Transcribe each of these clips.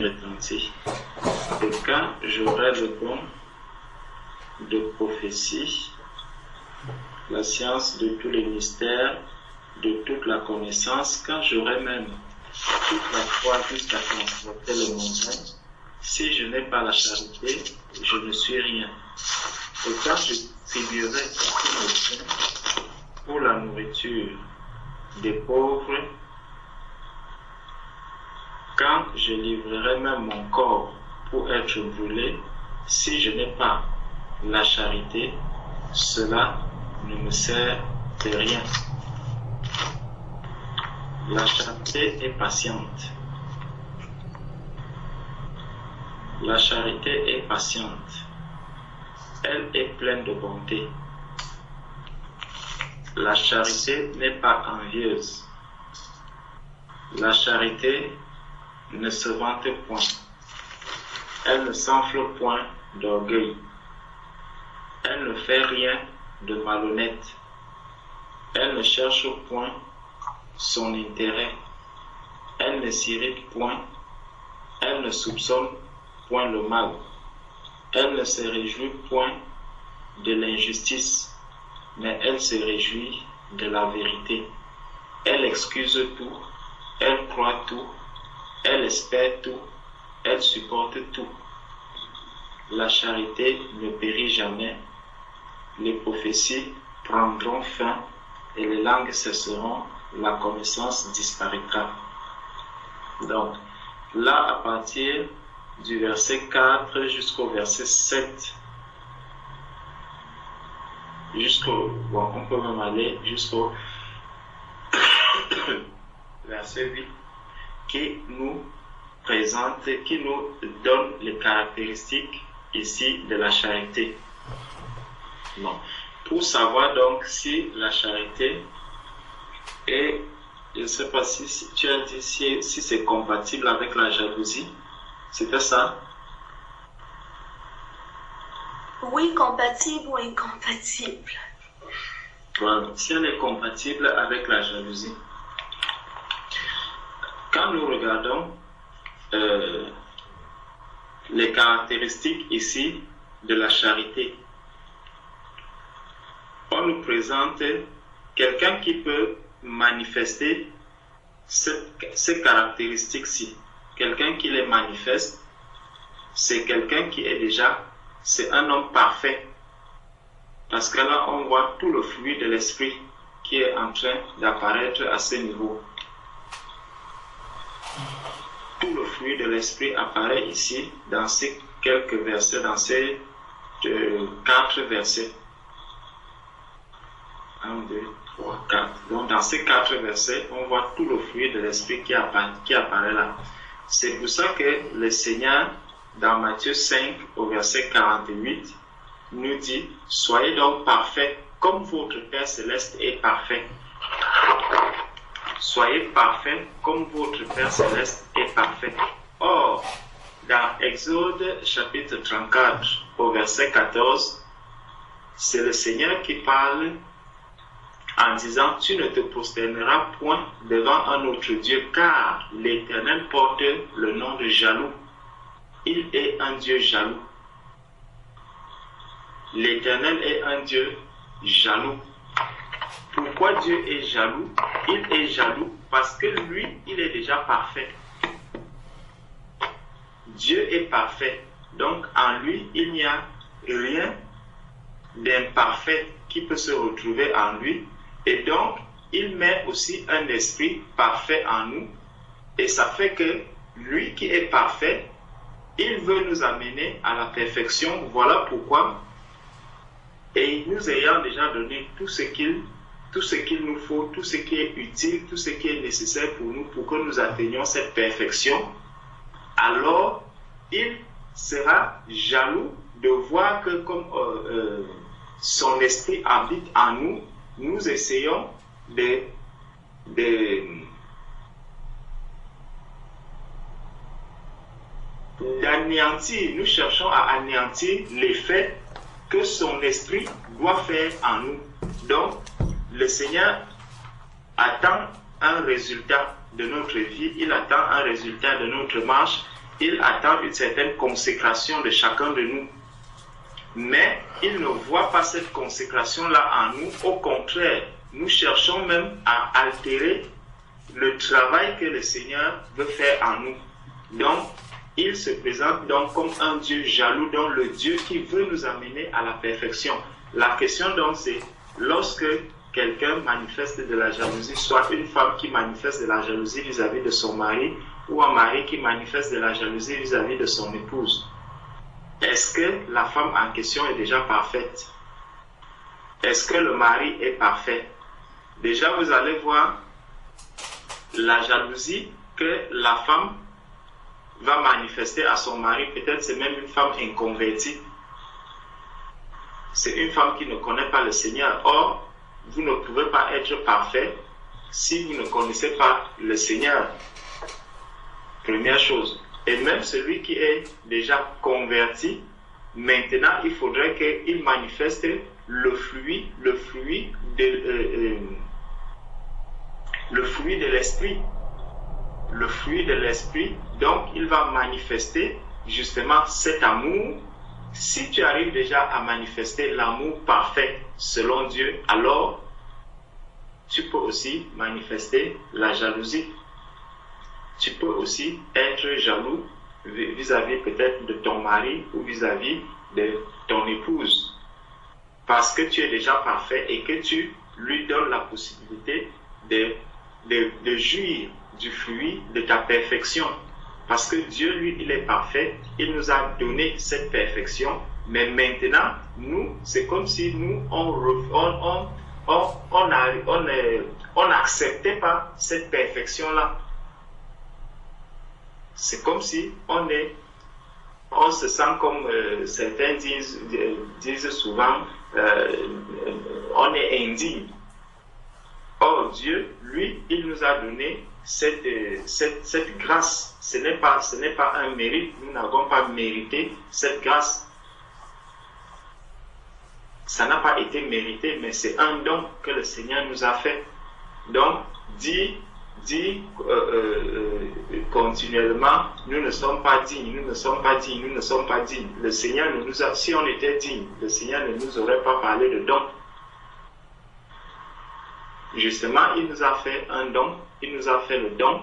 36. Et quand j'aurai le don de prophétie, la science de tous les mystères, de toute la connaissance, quand j'aurai même toute la foi jusqu'à transporter les montagnes, si je n'ai pas la charité, je ne suis rien. Et quand je distribuerai tous mes biens pour la nourriture des pauvres, quand je livrerai même mon corps pour être brûlé, si je n'ai pas la charité, cela ne me sert de rien. La charité est patiente. La charité est patiente. Elle est pleine de bonté. La charité n'est pas envieuse. La charité ne se vante point. Elle ne s'enfle point d'orgueil. Elle ne fait rien de malhonnête. Elle ne cherche point son intérêt. Elle ne s'irrite point. Elle ne soupçonne point le mal. Elle ne se réjouit point de l'injustice, mais elle se réjouit de la vérité. Elle excuse tout. Elle croit tout. Elle espère tout. Elle supporte tout. La charité ne périt jamais. Les prophéties prendront fin et les langues cesseront. La connaissance disparaîtra. Donc, là, à partir du verset 4 jusqu'au verset 7, on peut même aller jusqu'au verset 8, qui nous présente, qui nous donne les caractéristiques ici de la charité. Bon. Pour savoir donc si la charité est, je ne sais pas si tu as dit si c'est compatible avec la jalousie, c'était ça? Oui, compatible ou incompatible. Voilà. Si elle est compatible avec la jalousie. Quand nous regardons les caractéristiques ici de la charité, on nous présente quelqu'un qui peut manifester ces caractéristiques-ci. Quelqu'un qui les manifeste, c'est quelqu'un qui est déjà, c'est un homme parfait. Parce que là, on voit tout le fruit de l'esprit qui est en train d'apparaître à ce niveau. Tout le fruit de l'esprit apparaît ici, dans ces quelques versets, dans ces 4 versets. 1, 2, 3, 4. Donc dans ces 4 versets, on voit tout le fruit de l'esprit qui apparaît là. C'est pour ça que le Seigneur, dans Matthieu 5, au verset 48, nous dit « Soyez donc parfaits, comme votre Père Céleste est parfait. » Soyez parfaits, comme votre Père Céleste est parfait. Or, dans Exode chapitre 34, au verset 14, c'est le Seigneur qui parle en disant « Tu ne te prosterneras point devant un autre Dieu, car l'Éternel porte le nom de jaloux. Il est un Dieu jaloux. » L'Éternel est un Dieu jaloux. Pourquoi Dieu est jaloux? Il est jaloux parce que lui, il est déjà parfait. Dieu est parfait. Donc en lui, il n'y a rien d'imparfait qui peut se retrouver en lui. Et donc, il met aussi un esprit parfait en nous. Et ça fait que lui qui est parfait, il veut nous amener à la perfection. Voilà pourquoi. Et nous ayant déjà donné tout ce qu'il nous faut, tout ce qui est utile, tout ce qui est nécessaire pour nous, pour que nous atteignions cette perfection, alors il sera jaloux de voir que comme son esprit habite en nous, nous essayons d'anéantir, nous cherchons à anéantir l'effet que son esprit doit faire en nous. Donc, le Seigneur attend un résultat de notre vie, il attend un résultat de notre marche, il attend une certaine consécration de chacun de nous. Mais il ne voit pas cette consécration-là en nous. Au contraire, nous cherchons même à altérer le travail que le Seigneur veut faire en nous. Donc, il se présente donc comme un Dieu jaloux, donc le Dieu qui veut nous amener à la perfection. La question donc c'est, lorsque quelqu'un manifeste de la jalousie, soit une femme qui manifeste de la jalousie vis-à-vis de son mari, ou un mari qui manifeste de la jalousie vis-à-vis de son épouse, est-ce que la femme en question est déjà parfaite? Est-ce que le mari est parfait? Déjà, vous allez voir la jalousie que la femme va manifester à son mari. Peut-être c'est même une femme inconvertie. C'est une femme qui ne connaît pas le Seigneur. Or, vous ne pouvez pas être parfait si vous ne connaissez pas le Seigneur. Première chose. Et même celui qui est déjà converti, maintenant, il faudrait qu'il manifeste le fruit de l'esprit. Le fruit de l'esprit, donc il va manifester justement cet amour. Si tu arrives déjà à manifester l'amour parfait selon Dieu, alors tu peux aussi manifester la jalousie. Tu peux aussi être jaloux vis-à-vis peut-être de ton mari ou vis-à-vis de ton épouse. Parce que tu es déjà parfait et que tu lui donnes la possibilité de jouir du fruit de ta perfection. Parce que Dieu, lui, il est parfait. Il nous a donné cette perfection. Mais maintenant, nous, c'est comme si nous, on n'acceptait pas cette perfection-là. C'est comme si on se sent comme certains disent souvent, on est indigne. Or, Dieu, lui, il nous a donné cette grâce. Ce n'est pas un mérite. Nous n'avons pas mérité cette grâce. Ça n'a pas été mérité, mais c'est un don que le Seigneur nous a fait. Donc, dit continuellement, nous ne sommes pas dignes, nous ne sommes pas dignes, nous ne sommes pas dignes. Le Seigneur ne nous a, si on était digne, le Seigneur ne nous aurait pas parlé de don. Justement, il nous a fait un don, il nous a fait le don,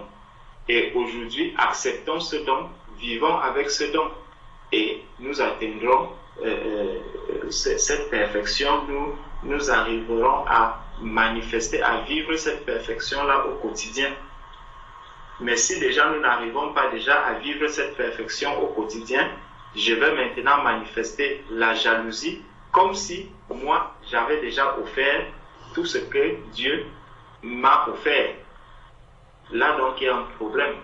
et aujourd'hui, acceptons ce don, vivons avec ce don, et nous atteindrons cette perfection, nous arriverons à manifester, à vivre cette perfection-là au quotidien. Mais si déjà nous n'arrivons pas déjà à vivre cette perfection au quotidien, je vais maintenant manifester la jalousie comme si moi j'avais déjà offert tout ce que Dieu m'a offert. Là donc il y a un problème.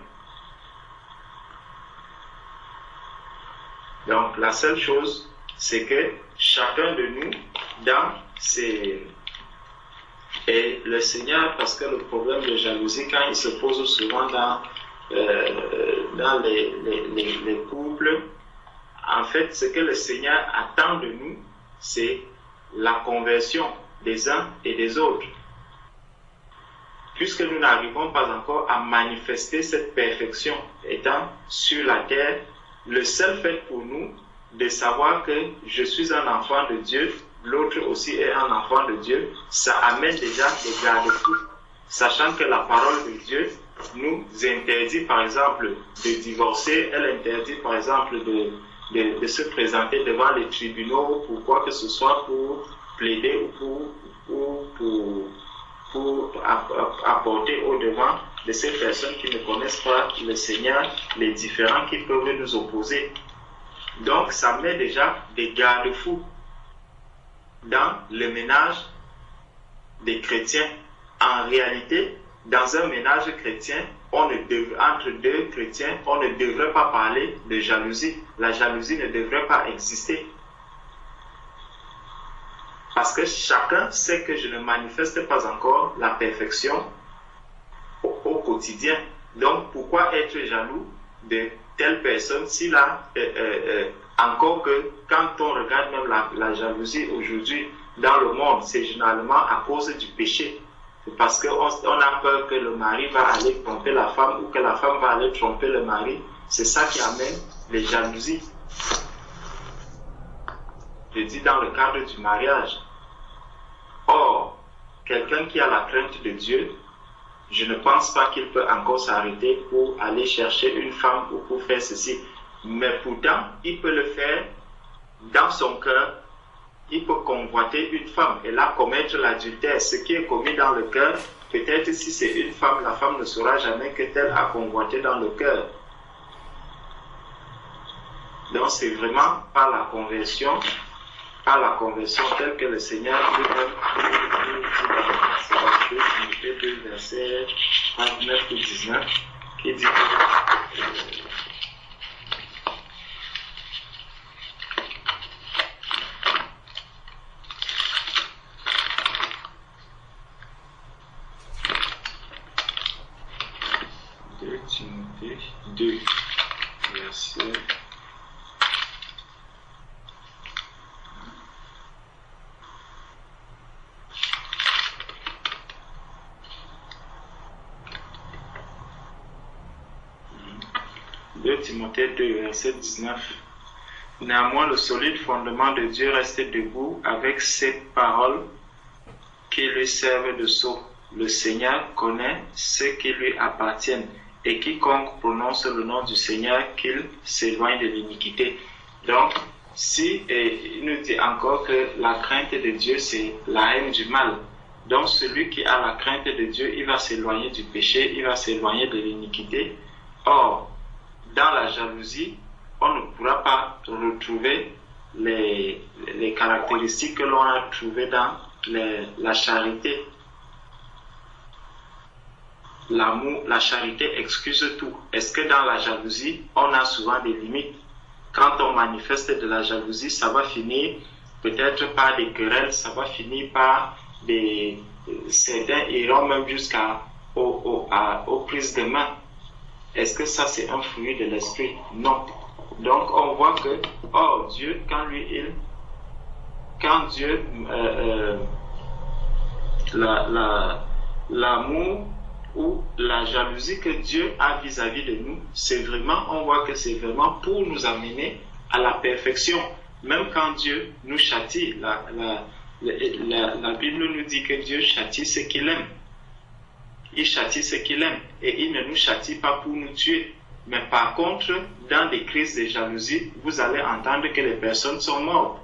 Donc la seule chose, c'est que chacun de nous, et le Seigneur, parce que le problème de jalousie, quand il se pose souvent dans les couples, en fait, ce que le Seigneur attend de nous, c'est la conversion des uns et des autres. Puisque nous n'arrivons pas encore à manifester cette perfection étant sur la terre, le seul fait pour nous de savoir que je suis un enfant de Dieu, l'autre aussi est un enfant de Dieu, ça amène déjà des garde-fous, sachant que la parole de Dieu nous interdit par exemple de divorcer, elle interdit par exemple de se présenter devant les tribunaux pour quoi que ce soit, pour plaider ou pour apporter au-devant de ces personnes qui ne connaissent pas le Seigneur, les différends qui peuvent nous opposer. Donc ça met déjà des garde-fous dans le ménage des chrétiens. En réalité, dans un ménage chrétien, entre deux chrétiens, on ne devrait pas parler de jalousie. La jalousie ne devrait pas exister. Parce que chacun sait que je ne manifeste pas encore la perfection au quotidien. Donc, pourquoi être jaloux de telle personne s'il a encore que quand on regarde même la jalousie aujourd'hui dans le monde, c'est généralement à cause du péché. C'est parce qu'on a peur que le mari va aller tromper la femme ou que la femme va aller tromper le mari. C'est ça qui amène les jalousies. Je dis dans le cadre du mariage. Or, quelqu'un qui a la crainte de Dieu, je ne pense pas qu'il peut encore s'arrêter pour aller chercher une femme ou pour faire ceci. Mais pourtant, il peut le faire dans son cœur. Il peut convoiter une femme et là commettre l'adultère. Ce qui est commis dans le cœur, peut-être si c'est une femme, la femme ne saura jamais que tel a convoité dans le cœur. Donc c'est vraiment par la conversion telle que le Seigneur lui-même nous dit dans Timothée 2, verset 29 ou 19, qui dit que 2 Timothée 2, verset 2 Timothée 2, verset 19. Néanmoins, le solide fondement de Dieu reste debout avec ces paroles qui lui servent de sceau. Le Seigneur connaît ceux qui lui appartiennent et quiconque prononce le nom du Seigneur, qu'il s'éloigne de l'iniquité. Donc, il nous dit encore que la crainte de Dieu, c'est la haine du mal. Donc, celui qui a la crainte de Dieu, il va s'éloigner du péché, il va s'éloigner de l'iniquité. Or, dans la jalousie, on ne pourra pas retrouver les caractéristiques que l'on a trouvées dans la charité. L'amour, la charité excuse tout. Est-ce que dans la jalousie, on a souvent des limites? Quand on manifeste de la jalousie, ça va finir peut-être par des querelles, ça va finir par certains iront même aux prises de main. Est-ce que ça c'est un fruit de l'esprit? Non. Donc on voit que, Dieu, l'amour ou la jalousie que Dieu a vis-à-vis de nous, on voit que c'est vraiment pour nous amener à la perfection. Même quand Dieu nous châtie, la Bible nous dit que Dieu châtie ce qu'il aime. Il châtie ce qu'il aime et il ne nous châtie pas pour nous tuer. Mais par contre, dans des crises de jalousie, vous allez entendre que les personnes sont mortes.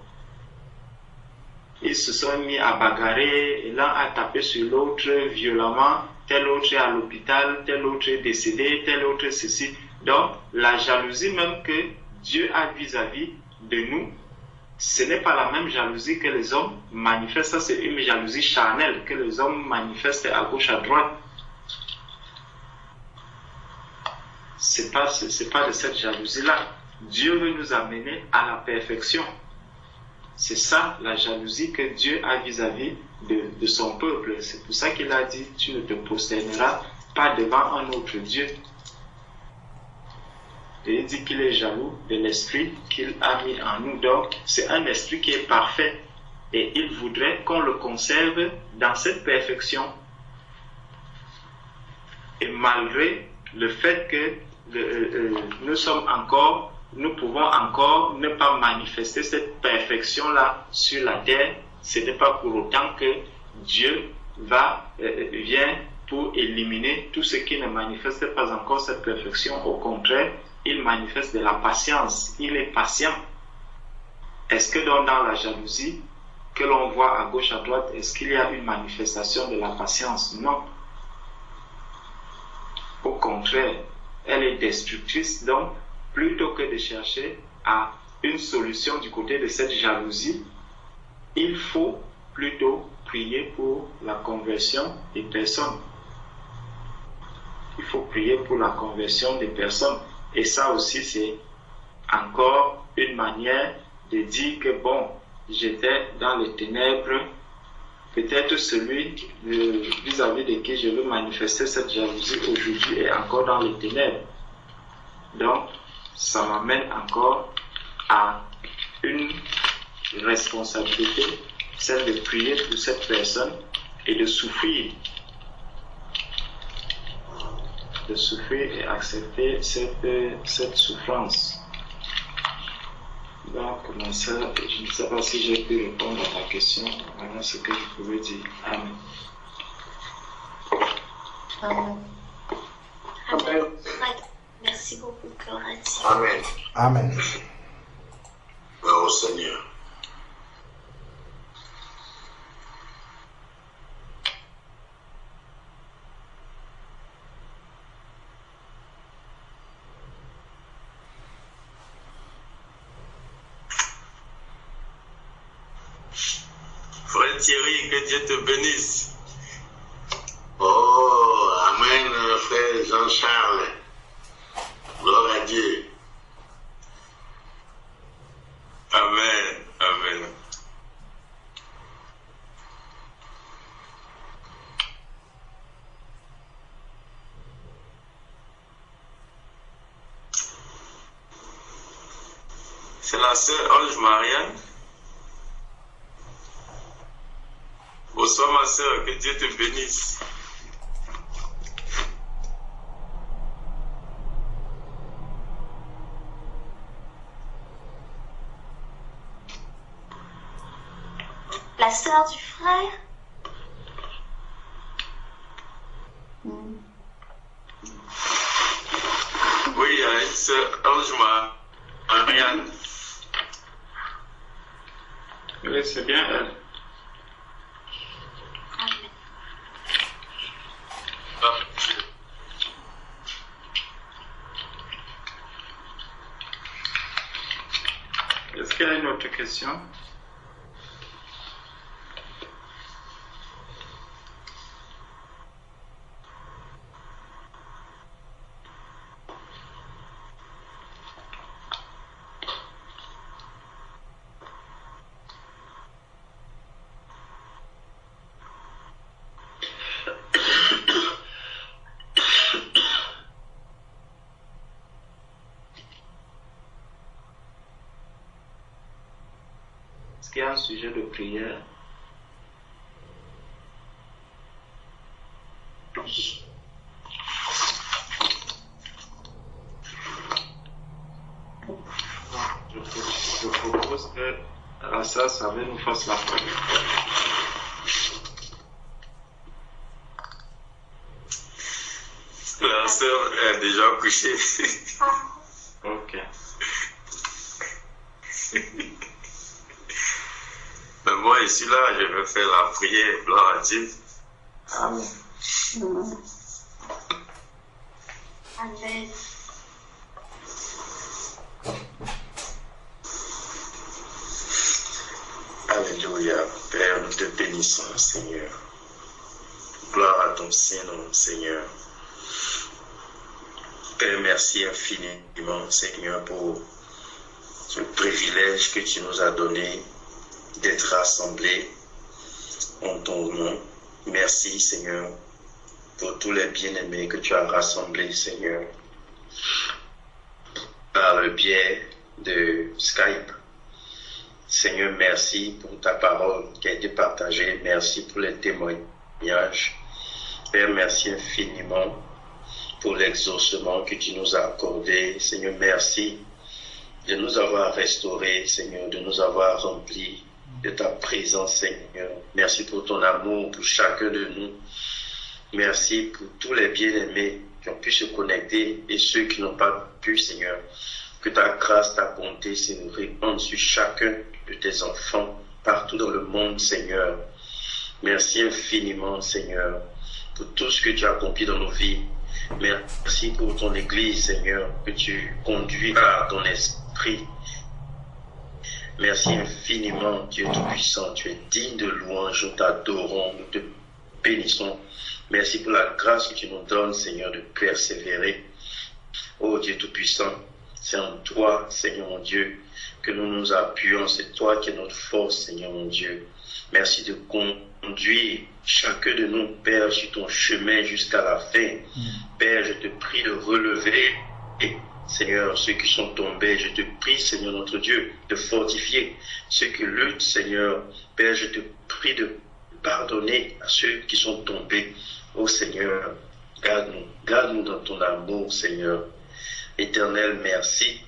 Ils se sont mis à bagarrer, l'un a tapé sur l'autre violemment, tel autre est à l'hôpital, tel autre est décédé, tel autre ceci. Donc, la jalousie même que Dieu a vis-à-vis de nous, ce n'est pas la même jalousie que les hommes manifestent. Ça, c'est une jalousie charnelle que les hommes manifestent à gauche, à droite. C'est pas de cette jalousie-là. Dieu veut nous amener à la perfection. C'est ça la jalousie que Dieu a vis-à-vis de son peuple. C'est pour ça qu'il a dit, tu ne te prosterneras pas devant un autre Dieu. Et il dit qu'il est jaloux de l'esprit qu'il a mis en nous. Donc, c'est un esprit qui est parfait. Et il voudrait qu'on le conserve dans cette perfection. Et malgré le fait que nous pouvons encore ne pas manifester cette perfection-là sur la terre, ce n'est pas pour autant que Dieu vient pour éliminer tout ce qui ne manifeste pas encore cette perfection. Au contraire, il manifeste de la patience, il est patient. Est-ce que dans la jalousie que l'on voit à gauche, à droite, est-ce qu'il y a une manifestation de la patience? Non. Au contraire, elle est destructrice. Donc, plutôt que de chercher à une solution du côté de cette jalousie, il faut plutôt prier pour la conversion des personnes. Il faut prier pour la conversion des personnes. Et ça aussi, c'est encore une manière de dire que bon, j'étais dans les ténèbres. Peut-être celui vis-à-vis de qui je veux manifester cette jalousie aujourd'hui est encore dans les ténèbres. Donc, ça m'amène encore à une responsabilité, celle de prier pour cette personne et de souffrir de souffrir et accepter cette souffrance. Donc, ma soeur, je ne sais pas si j'ai pu répondre à ta question. Voilà ce que je pouvais dire. Amen. Amen. Amen. Merci beaucoup, Corati. Amen. Amen. Gloire au Seigneur. Frère Thierry, que Dieu te bénisse. Oh, Amen, frère Jean-Charles. Gloire à Dieu. Amen, Amen. C'est la sœur Ange Marianne. Bonsoir ma sœur, que Dieu te bénisse. La sœur du frère? Oui, il y a une sœur Ange Marianne. Oui, c'est bien elle. Amen. Est-ce qu'il y a une autre question? Est-ce qu'il y a un sujet de prière? Je propose que Rassa Savé nous fasse la prière. La sœur est déjà couchée. Ok. Mais moi, je suis là, je vais faire la prière. Gloire à Dieu. Amen. Amen. Alléluia. Père, nous te bénissons, Seigneur. Gloire à ton Saint-Nom, Seigneur. Père, merci infiniment, Seigneur, pour ce privilège que tu nous as donné d'être rassemblés en ton nom. Merci, Seigneur, pour tous les bien-aimés que tu as rassemblés, Seigneur, par le biais de Skype. Seigneur, merci pour ta parole qui a été partagée. Merci pour les témoignages. Père, merci infiniment pour l'exaucement que tu nous as accordé. Seigneur, merci de nous avoir restaurés, Seigneur, de nous avoir remplis de ta présence, Seigneur. Merci pour ton amour pour chacun de nous. Merci pour tous les bien-aimés qui ont pu se connecter et ceux qui n'ont pas pu, Seigneur. Que ta grâce, ta bonté se répande sur chacun de tes enfants partout dans le monde, Seigneur. Merci infiniment, Seigneur, pour tout ce que tu as accompli dans nos vies. Merci pour ton Église, Seigneur, que tu conduis par ton esprit. Merci infiniment, Dieu Tout-Puissant. Tu es digne de louange, nous t'adorons, nous te bénissons. Merci pour la grâce que tu nous donnes, Seigneur, de persévérer. Oh Dieu Tout-Puissant, c'est en toi, Seigneur mon Dieu, que nous nous appuyons. C'est toi qui es notre force, Seigneur mon Dieu. Merci de conduire chacun de nous, Père, sur ton chemin jusqu'à la fin. Père, je te prie de relever, Seigneur, ceux qui sont tombés. Je te prie, Seigneur notre Dieu, de fortifier ceux qui luttent, Seigneur. Père, je te prie de pardonner à ceux qui sont tombés. Oh Seigneur, Garde-nous dans ton amour, Seigneur. Éternel, merci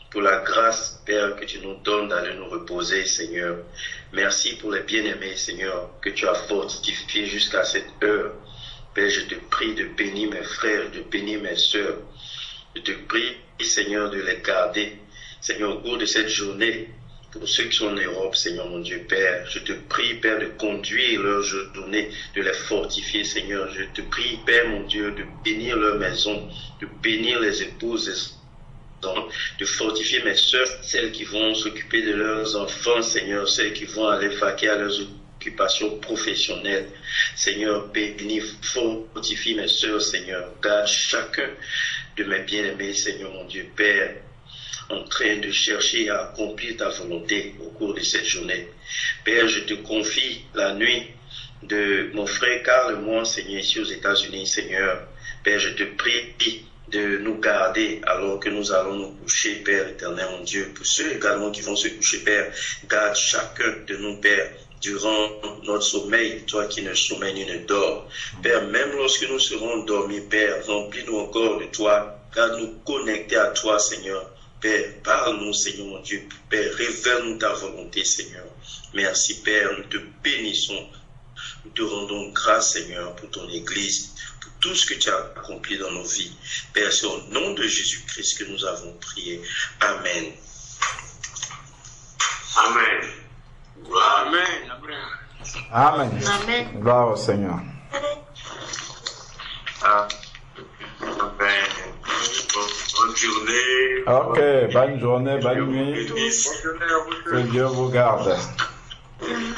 pour la grâce, Père, que tu nous donnes d'aller nous reposer, Seigneur. Merci pour les bien-aimés, Seigneur, que tu as fortifiés jusqu'à cette heure. Père, je te prie de bénir mes frères, de bénir mes sœurs. Je te prie, Seigneur, de les garder, Seigneur, au cours de cette journée. Pour ceux qui sont en Europe, Seigneur mon Dieu, Père, je te prie, Père, de conduire leur journée, de les fortifier, Seigneur. Je te prie, Père, mon Dieu, de bénir leur maison, de bénir les épouses, de fortifier mes soeurs, celles qui vont s'occuper de leurs enfants, Seigneur, celles qui vont aller vaquer à leurs occupations professionnelles. Seigneur, bénis, fortifie mes soeurs, Seigneur. Garde chacun de mes bien-aimés, Seigneur, mon Dieu, Père, en train de chercher à accomplir ta volonté au cours de cette journée. Père, je te confie la nuit de mon frère Carl et moi, Seigneur, ici aux États-Unis, Seigneur. Père, je te prie de nous garder alors que nous allons nous coucher, Père éternel, mon Dieu. Pour ceux également qui vont se coucher, Père, garde chacun de nous, Père, durant notre sommeil, toi qui ne sommeilles ni ne dors. Père, même lorsque nous serons endormis, Père, remplis-nous encore de toi, garde-nous connectés à toi, Seigneur. Père, parle-nous, Seigneur mon Dieu. Père, révèle-nous ta volonté, Seigneur. Merci, Père, nous te bénissons. Nous te rendons grâce, Seigneur, pour ton Église, pour tout ce que tu as accompli dans nos vies. Père, c'est au nom de Jésus-Christ que nous avons prié. Amen. Amen. Amen. Amen. Amen. Gloire au Seigneur. Amen. Bonne journée. Ok, bonne journée, bonne nuit. Bonne journée à vous. Que Dieu vous garde. Amen.